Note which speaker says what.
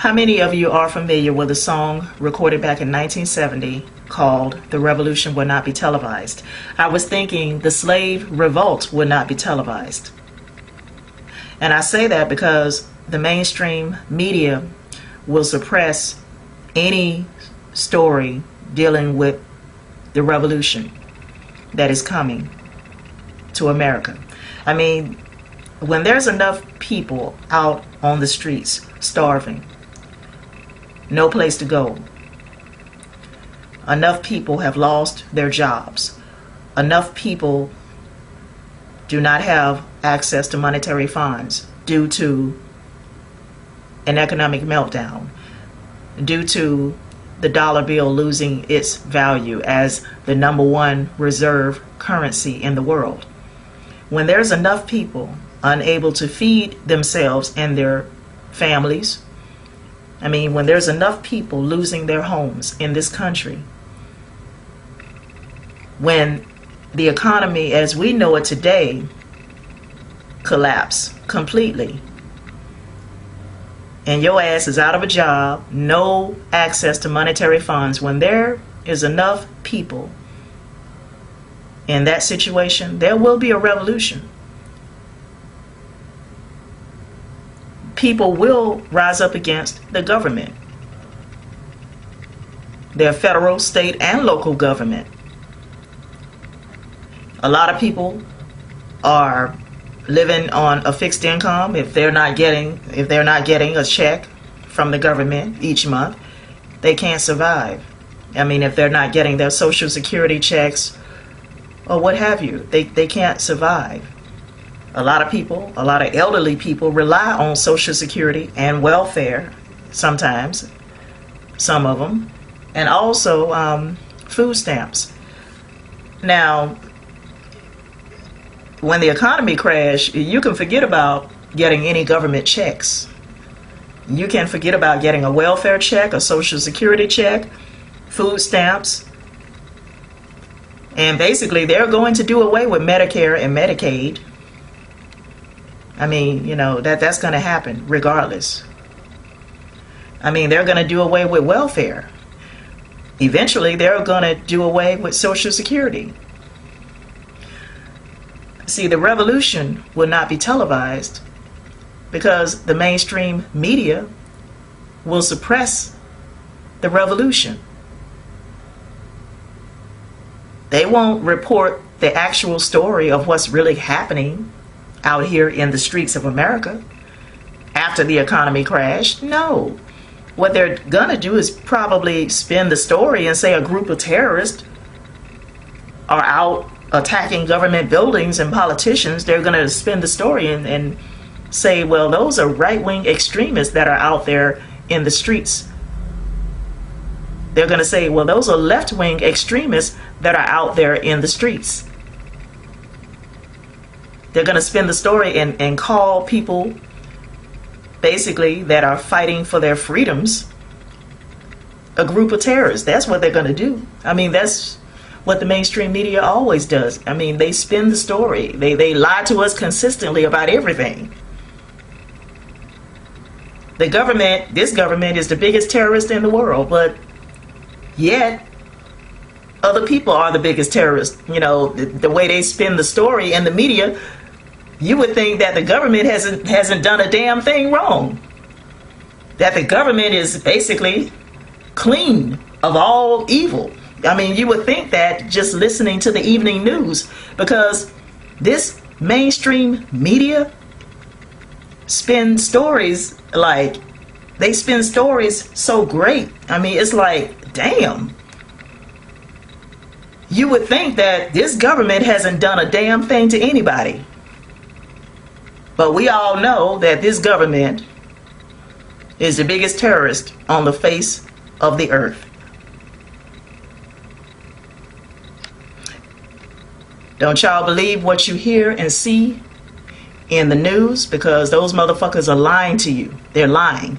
Speaker 1: How many of you are familiar with a song recorded back in 1970 called "The Revolution Will Not Be Televised"? I was thinking the slave revolt would not be televised. And I say that because the mainstream media will suppress any story dealing with the revolution that is coming to America. I mean, when there's enough people out on the streets starving, no place to go, enough people have lost their jobs, enough people do not have access to monetary funds due to an economic meltdown, due to the dollar bill losing its value as the #1 reserve currency in the world. When there's enough people unable to feed themselves and their families, I mean, when there's enough people losing their homes in this country, when the economy as we know it today collapse completely, and your ass is out of a job, no access to monetary funds, when there is enough people in that situation, there will be a revolution. People will rise up against the government, their federal, state, and local government. A lot of people are living on a fixed income. If they're not getting a check from the government each month, they can't survive. I mean, if they're not getting their Social Security checks or what have you, they can't survive. A lot of people, a lot of elderly people rely on Social Security and welfare sometimes, some of them, and also food stamps. Now, when the economy crashed, you can forget about getting any government checks. You can forget about getting a welfare check, a Social Security check, food stamps. And basically, they're going to do away with Medicare and Medicaid. I mean, you know, that's going to happen regardless. I mean, they're going to do away with welfare. Eventually, they're going to do away with Social Security. See, the revolution will not be televised because the mainstream media will suppress the revolution. They won't report the actual story of what's really happening out here in the streets of America after the economy crashed. No. What they're gonna do is probably spin the story and say a group of terrorists are out attacking government buildings and politicians. They're gonna spin the story and say, well, those are right-wing extremists that are out there in the streets. They're gonna say, well, those are left-wing extremists that are out there in the streets. They're going to spin the story and call people basically that are fighting for their freedoms a group of terrorists. That's what they're going to do. I mean, that's what the mainstream media always does. I mean, they spin the story. They lie to us consistently about everything. The government, this government is the biggest terrorist in the world, but yet other people are the biggest terrorists. You know, the way they spin the story in the media, you would think that the government hasn't done a damn thing wrong. That the government is basically clean of all evil. I mean, you would think that just listening to the evening news, because this mainstream media spin stories like, they spin stories so great. I mean, it's like, damn. You would think that this government hasn't done a damn thing to anybody. But we all know that this government is the biggest terrorist on the face of the earth. Don't y'all believe what you hear and see in the news? Because those motherfuckers are lying to you. They're lying.